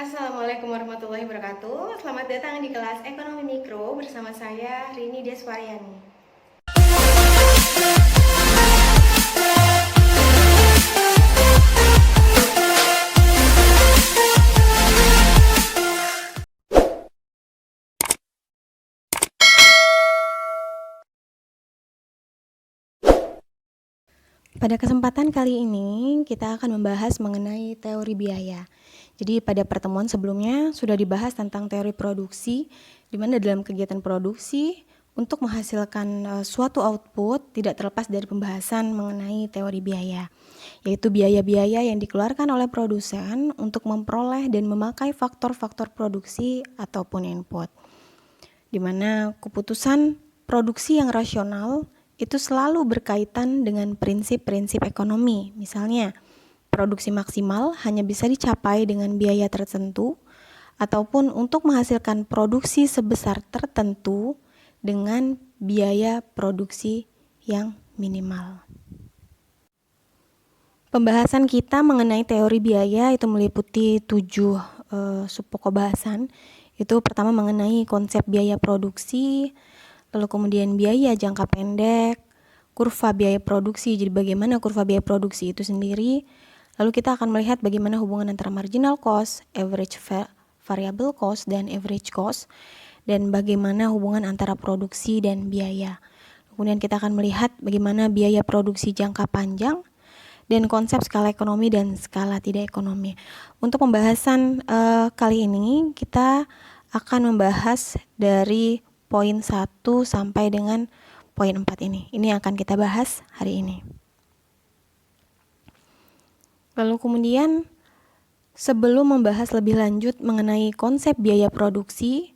Assalamualaikum warahmatullahi wabarakatuh. Selamat datang di kelas Ekonomi Mikro bersama saya Rini Deswaryani. Pada kesempatan kali ini kita akan membahas mengenai teori biaya. Jadi pada pertemuan sebelumnya sudah dibahas tentang teori produksi, di mana dalam kegiatan produksi untuk menghasilkan suatu output tidak terlepas dari pembahasan mengenai teori biaya, yaitu biaya-biaya yang dikeluarkan oleh produsen untuk memperoleh dan memakai faktor-faktor produksi ataupun input, di mana keputusan produksi yang rasional itu selalu berkaitan dengan prinsip-prinsip ekonomi. Misalnya, produksi maksimal hanya bisa dicapai dengan biaya tertentu, ataupun untuk menghasilkan produksi sebesar tertentu dengan biaya produksi yang minimal. Pembahasan kita mengenai teori biaya itu meliputi 7 subpokok bahasan. Itu pertama mengenai konsep biaya produksi, lalu kemudian biaya jangka pendek, kurva biaya produksi, jadi bagaimana kurva biaya produksi itu sendiri. Lalu kita akan melihat bagaimana hubungan antara marginal cost, average variable cost, dan average cost, dan bagaimana hubungan antara produksi dan biaya. Kemudian kita akan melihat bagaimana biaya produksi jangka panjang, dan konsep skala ekonomi dan skala tidak ekonomi. Untuk pembahasan kali ini kita akan membahas dari poin 1 sampai dengan poin 4 ini. Ini yang akan kita bahas hari ini. Lalu kemudian sebelum membahas lebih lanjut mengenai konsep biaya produksi,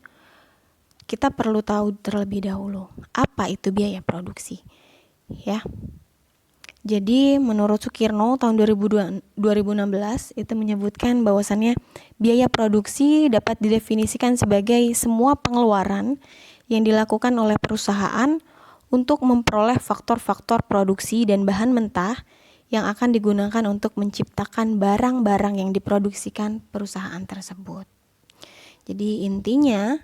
kita perlu tahu terlebih dahulu apa itu biaya produksi. Ya. Jadi menurut Sukirno tahun 2016 itu menyebutkan bahwasannya biaya produksi dapat didefinisikan sebagai semua pengeluaran yang dilakukan oleh perusahaan untuk memperoleh faktor-faktor produksi dan bahan mentah yang akan digunakan untuk menciptakan barang-barang yang diproduksikan perusahaan tersebut. Jadi intinya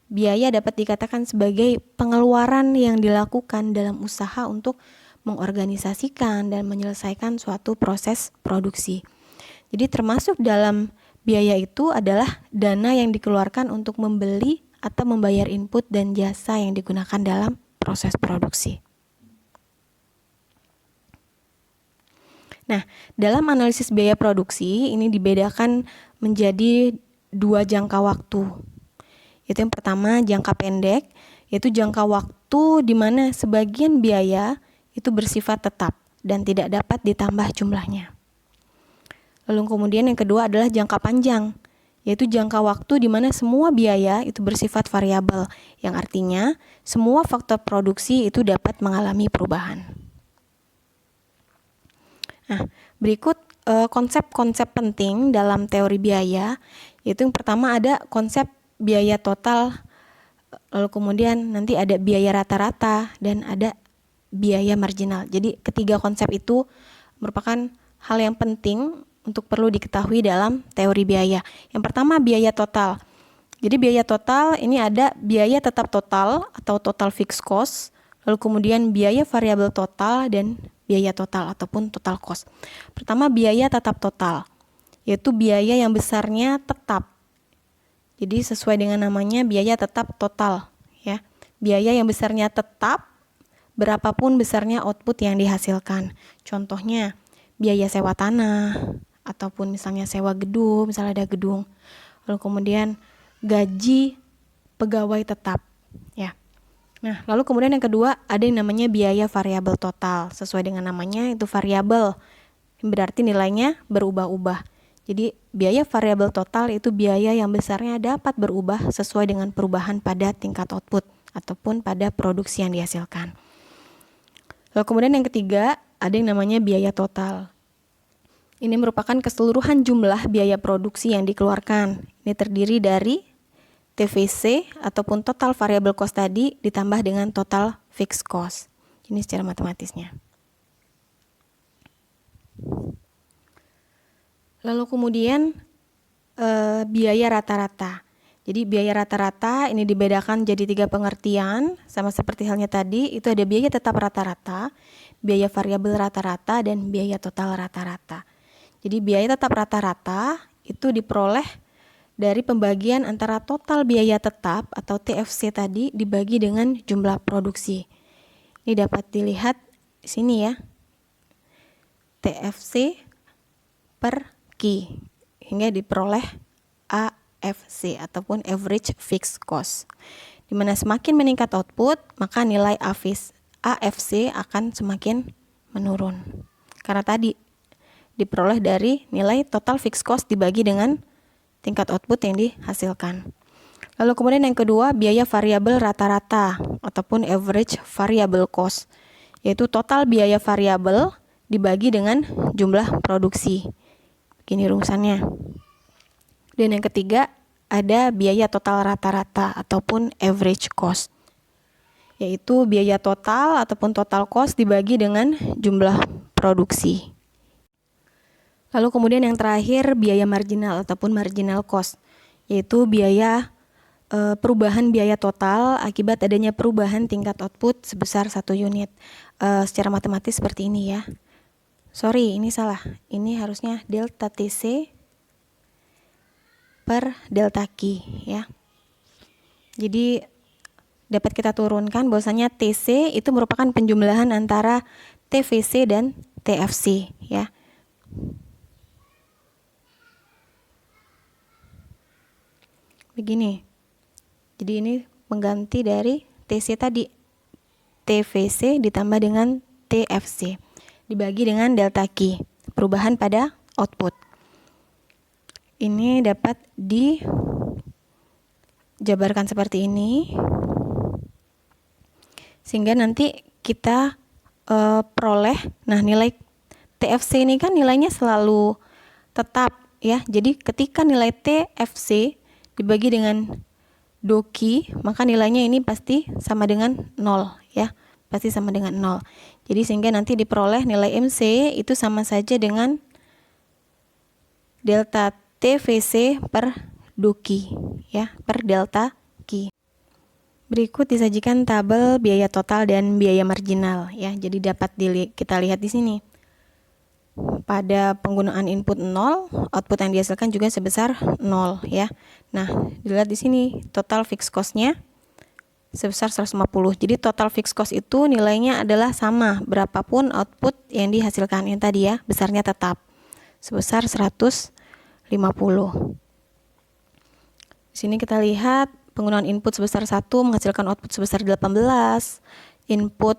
biaya dapat dikatakan sebagai pengeluaran yang dilakukan dalam usaha untuk mengorganisasikan dan menyelesaikan suatu proses produksi. Jadi termasuk dalam biaya itu adalah dana yang dikeluarkan untuk membeli atau membayar input dan jasa yang digunakan dalam proses produksi. Nah, dalam analisis biaya produksi ini dibedakan menjadi 2 jangka waktu. Itu yang pertama jangka pendek, yaitu jangka waktu di mana sebagian biaya itu bersifat tetap dan tidak dapat ditambah jumlahnya. Lalu kemudian yang kedua adalah jangka panjang, yaitu jangka waktu di mana semua biaya itu bersifat variabel, yang artinya semua faktor produksi itu dapat mengalami perubahan. Nah, berikut konsep-konsep penting dalam teori biaya, yaitu yang pertama ada konsep biaya total, lalu kemudian nanti ada biaya rata-rata dan ada biaya marginal. Jadi ketiga konsep itu merupakan hal yang penting untuk perlu diketahui dalam teori biaya. Yang pertama biaya total. Jadi biaya total ini ada biaya tetap total atau total fixed cost, lalu kemudian biaya variabel total dan biaya total ataupun total cost. Pertama biaya tetap total, yaitu biaya yang besarnya tetap. Jadi sesuai dengan namanya biaya tetap total, ya. Biaya yang besarnya tetap berapapun besarnya output yang dihasilkan. Contohnya biaya sewa tanah ataupun misalnya sewa gedung, misalnya ada gedung. Lalu kemudian gaji pegawai tetap, ya. Nah, lalu kemudian yang kedua ada yang namanya biaya variabel total. Sesuai dengan namanya itu variabel, berarti nilainya berubah-ubah. Jadi biaya variabel total itu biaya yang besarnya dapat berubah sesuai dengan perubahan pada tingkat output ataupun pada produksi yang dihasilkan. Lalu kemudian yang ketiga, ada yang namanya biaya total. Ini merupakan keseluruhan jumlah biaya produksi yang dikeluarkan. Ini terdiri dari TVC ataupun total variable cost tadi ditambah dengan total fixed cost. Ini secara matematisnya. Lalu kemudian biaya rata-rata. Jadi biaya rata-rata ini dibedakan jadi 3 pengertian, sama seperti halnya tadi, itu ada biaya tetap rata-rata, biaya variabel rata-rata, dan biaya total rata-rata. Jadi biaya tetap rata-rata itu diperoleh dari pembagian antara total biaya tetap atau TFC tadi dibagi dengan jumlah produksi. Ini dapat dilihat di sini ya. TFC per Q hingga diperoleh AFC ataupun average fixed cost. Dimana semakin meningkat output, maka nilai AFC akan semakin menurun. Karena tadi diperoleh dari nilai total fixed cost dibagi dengan tingkat output yang dihasilkan. Lalu kemudian yang kedua, biaya variabel rata-rata ataupun average variable cost, yaitu total biaya variabel dibagi dengan jumlah produksi. Begini rumusannya. Dan yang ketiga, ada biaya total rata-rata ataupun average cost, yaitu biaya total ataupun total cost dibagi dengan jumlah produksi. Lalu kemudian yang terakhir, biaya marginal ataupun marginal cost, yaitu biaya perubahan biaya total akibat adanya perubahan tingkat output sebesar 1 unit. Secara matematis seperti ini ya. Sorry, ini salah. Ini harusnya delta TC per delta Q ya. Jadi dapat kita turunkan bahwasanya TC itu merupakan penjumlahan antara TVC dan TFC ya. Begini. Jadi ini mengganti dari TC tadi. TVC ditambah dengan TFC dibagi dengan delta Q, perubahan pada output. Ini dapat dijabarkan seperti ini, sehingga nanti kita peroleh, nah nilai TFC ini kan nilainya selalu tetap ya. Jadi ketika nilai TFC dibagi dengan DOQ, maka nilainya ini pasti sama dengan 0 ya, pasti sama dengan 0. Jadi sehingga nanti diperoleh nilai MC itu sama saja dengan delta TVC per DOQ ya, per delta Q. Berikut disajikan tabel biaya total dan biaya marginal ya. Jadi dapat kita lihat di sini. Pada penggunaan input 0, output yang dihasilkan juga sebesar 0 ya. Nah, dilihat di sini total fixed cost-nya sebesar 150. Jadi total fixed cost itu nilainya adalah sama berapapun output yang dihasilkan yang tadi ya, besarnya tetap sebesar 150. Di sini kita lihat penggunaan input sebesar 1 menghasilkan output sebesar 18, input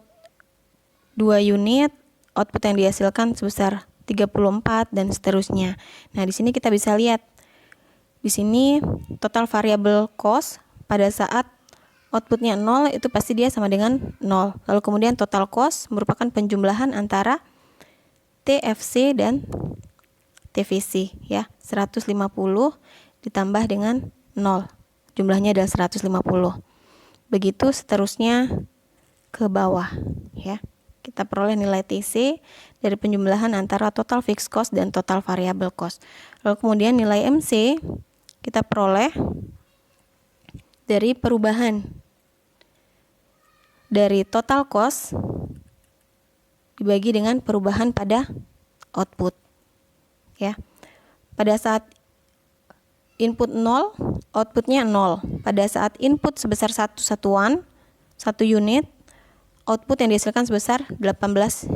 2 unit, output yang dihasilkan sebesar 34 dan seterusnya. Nah, di sini kita bisa lihat di sini total variable cost pada saat outputnya 0 itu pasti dia sama dengan 0. Lalu kemudian total cost merupakan penjumlahan antara TFC dan TVC ya. 150 ditambah dengan 0. Jumlahnya adalah 150. Begitu seterusnya ke bawah ya. Kita peroleh nilai TC dari penjumlahan antara total fixed cost dan total variable cost. Lalu kemudian nilai MC kita peroleh dari perubahan dari total cost dibagi dengan perubahan pada output ya. Pada saat input 0, outputnya 0. Pada saat input sebesar 1 satuan, 1 unit, output yang dihasilkan sebesar 18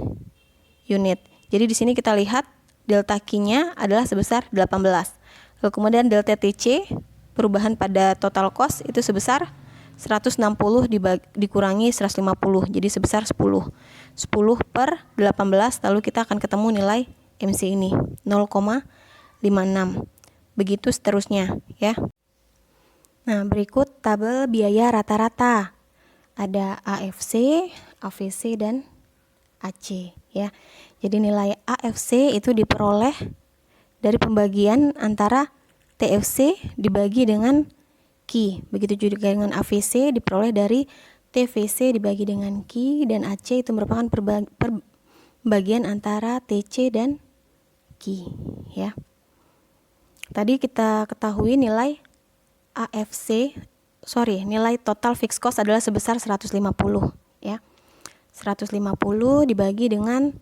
unit. Jadi di sini kita lihat delta Q-nya adalah sebesar 18. Lalu kemudian delta TC, perubahan pada total cost itu sebesar 160 dikurangi 150, jadi sebesar 10. 10 per 18, lalu kita akan ketemu nilai MC ini, 0,56. Begitu seterusnya ya. Nah, berikut tabel biaya rata-rata. Ada AFC, AVC dan AC ya. Jadi nilai AFC itu diperoleh dari pembagian antara TFC dibagi dengan Q. Begitu juga dengan AVC diperoleh dari TVC dibagi dengan Q, dan AC itu merupakan pembagian antara TC dan Q ya. Tadi kita ketahui nilai nilai total fixed cost adalah sebesar 150 ya. 150 dibagi dengan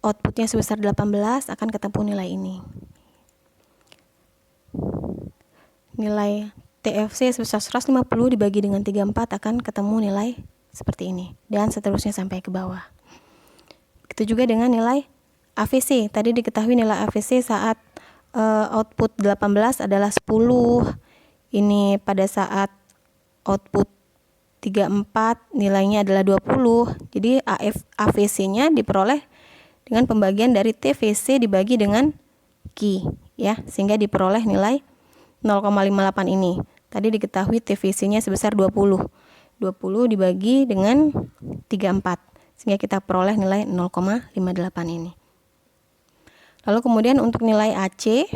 outputnya sebesar 18 akan ketemu nilai ini. Nilai TFC sebesar 150 dibagi dengan 34 akan ketemu nilai seperti ini, dan seterusnya sampai ke bawah. Begitu juga dengan nilai AVC. Tadi diketahui nilai AVC saat output 18 adalah 10. Ini pada saat output 34 nilainya adalah 20. Jadi AVC-nya diperoleh dengan pembagian dari TVC dibagi dengan Q ya, sehingga diperoleh nilai 0,58 ini. Tadi diketahui TVC-nya sebesar 20. 20 dibagi dengan 34, sehingga kita peroleh nilai 0,58 ini. Lalu kemudian untuk nilai AC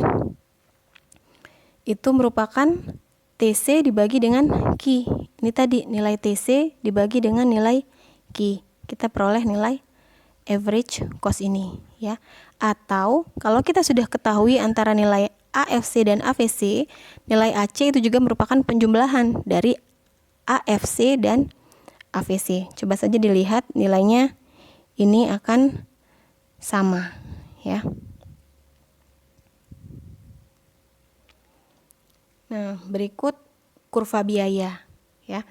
itu merupakan TC dibagi dengan Q. Ini tadi nilai TC dibagi dengan nilai Q. Kita peroleh nilai average cost ini ya. Atau kalau kita sudah ketahui antara nilai AFC dan AVC, nilai AC itu juga merupakan penjumlahan dari AFC dan AVC. Coba saja dilihat nilainya ini akan sama ya. Nah, berikut kurva biaya ya.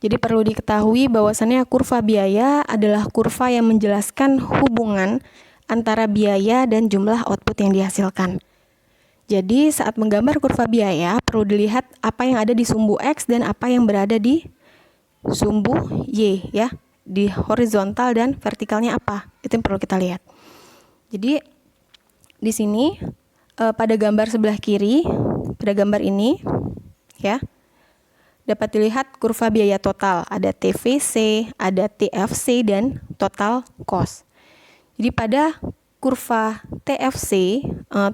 Jadi perlu diketahui bahwasannya kurva biaya adalah kurva yang menjelaskan hubungan antara biaya dan jumlah output yang dihasilkan. Jadi saat menggambar kurva biaya perlu dilihat apa yang ada di sumbu X dan apa yang berada di sumbu Y ya. Di horizontal dan vertikalnya apa? Itu yang perlu kita lihat. Jadi di sini pada gambar sebelah kiri, pada gambar ini ya, dapat dilihat kurva biaya total. Ada TVC, ada TFC dan total cost. Jadi pada kurva TFC,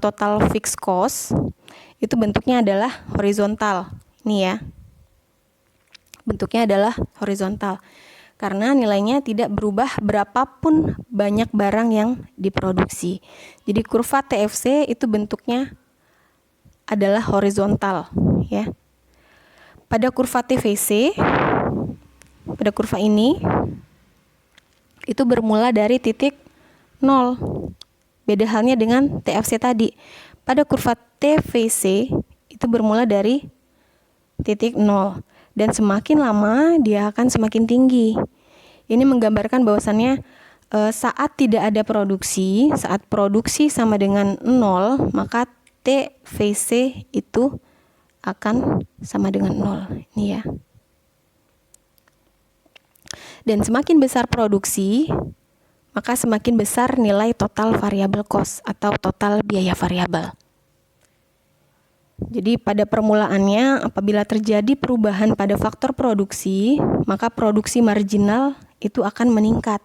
total fixed cost, itu bentuknya adalah horizontal. Ini ya, bentuknya adalah horizontal. Karena nilainya tidak berubah berapapun banyak barang yang diproduksi. Jadi kurva TFC itu bentuknya adalah horizontal ya. Pada kurva TVC, pada kurva ini itu bermula dari titik 0. Beda halnya dengan TFC tadi. Pada kurva TVC itu bermula dari titik 0 dan semakin lama dia akan semakin tinggi. Ini menggambarkan bahwasannya saat tidak ada produksi, saat produksi sama dengan 0, maka TVC itu akan sama dengan 0. Ini ya. Dan semakin besar produksi, maka semakin besar nilai total variable cost atau total biaya variabel. Jadi pada permulaannya apabila terjadi perubahan pada faktor produksi, maka produksi marginal itu akan meningkat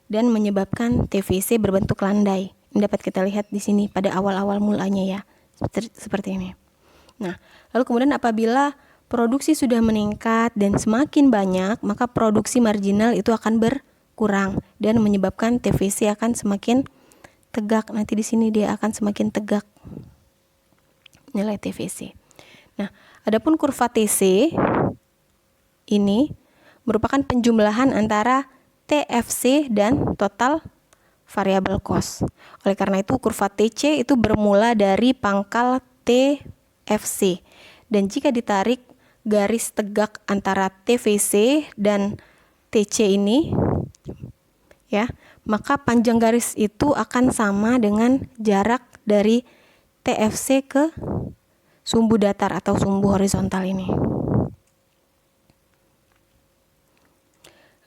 dan menyebabkan TVC berbentuk landai. Ini dapat kita lihat di sini pada awal-awal mulanya ya, seperti ini. Nah, lalu kemudian apabila produksi sudah meningkat dan semakin banyak, maka produksi marginal itu akan berkurang dan menyebabkan TVC akan semakin tegak. Nanti di sini dia akan semakin tegak nilai TVC. Nah, adapun kurva TC ini merupakan penjumlahan antara TFC dan total variable cost. Oleh karena itu kurva TC itu bermula dari pangkal TFC. Dan jika ditarik garis tegak antara TVC dan TC ini ya, maka panjang garis itu akan sama dengan jarak dari TFC ke sumbu datar atau sumbu horizontal ini.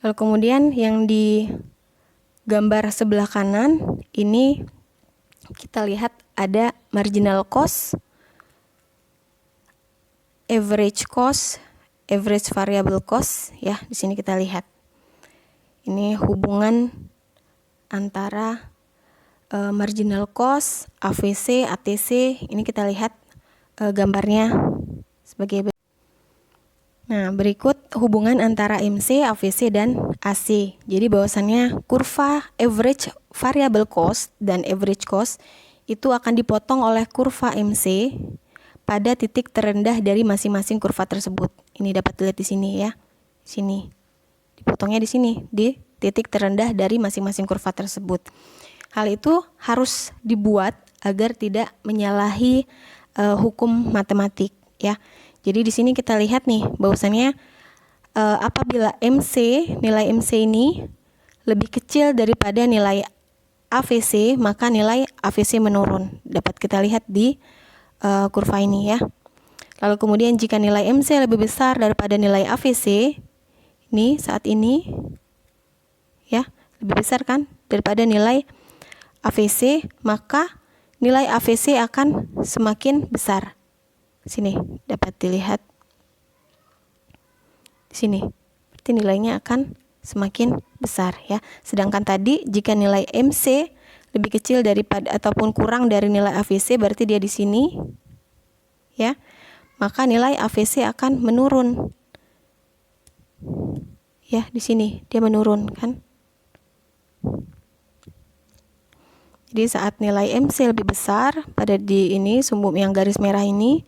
Lalu kemudian yang di gambar sebelah kanan ini kita lihat ada marginal cost, average cost, average variable cost ya. Di sini kita lihat. Ini hubungan antara marginal cost, AVC, ATC. Ini kita lihat gambarnya sebagai berikut. Nah, berikut hubungan antara MC, AVC, dan AC. Jadi bahwasannya kurva average variable cost dan average cost itu akan dipotong oleh kurva MC pada titik terendah dari masing-masing kurva tersebut. Ini dapat dilihat di sini ya. Sini. Dipotongnya di sini, di titik terendah dari masing-masing kurva tersebut. Hal itu harus dibuat agar tidak menyalahi hukum matematik ya. Jadi di sini kita lihat nih bahwasannya apabila nilai MC ini lebih kecil daripada nilai AVC, maka nilai AVC menurun. Dapat kita lihat di kurva ini ya. Lalu kemudian jika nilai MC lebih besar daripada nilai AVC, ini saat ini ya, lebih besar kan daripada nilai AVC, maka nilai AVC akan semakin besar. Sini dapat dilihat. Di sini. Berarti nilainya akan semakin besar ya. Sedangkan tadi jika nilai MC lebih kecil daripada ataupun kurang dari nilai AVC, berarti dia di sini ya. Maka nilai AVC akan menurun. Ya, di sini dia menurun kan. Jadi saat nilai MC lebih besar pada di ini sumbu yang garis merah ini,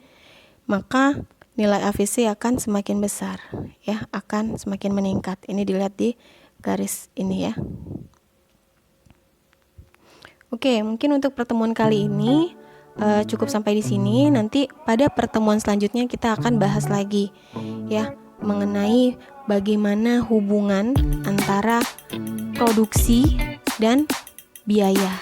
maka nilai AVC akan semakin besar ya, akan semakin meningkat. Ini dilihat di garis ini ya. Oke, mungkin untuk pertemuan kali ini cukup sampai di sini. Nanti pada pertemuan selanjutnya kita akan bahas lagi ya mengenai bagaimana hubungan antara produksi dan biaya.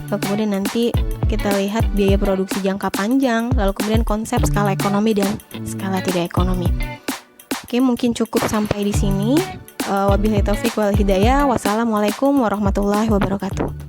Lalu kemudian nanti kita lihat biaya produksi jangka panjang, lalu kemudian konsep skala ekonomi dan skala tidak ekonomi. Oke, mungkin cukup sampai di sini. Wabillahi taufiq wal hidayah. Wassalamualaikum warahmatullahi wabarakatuh.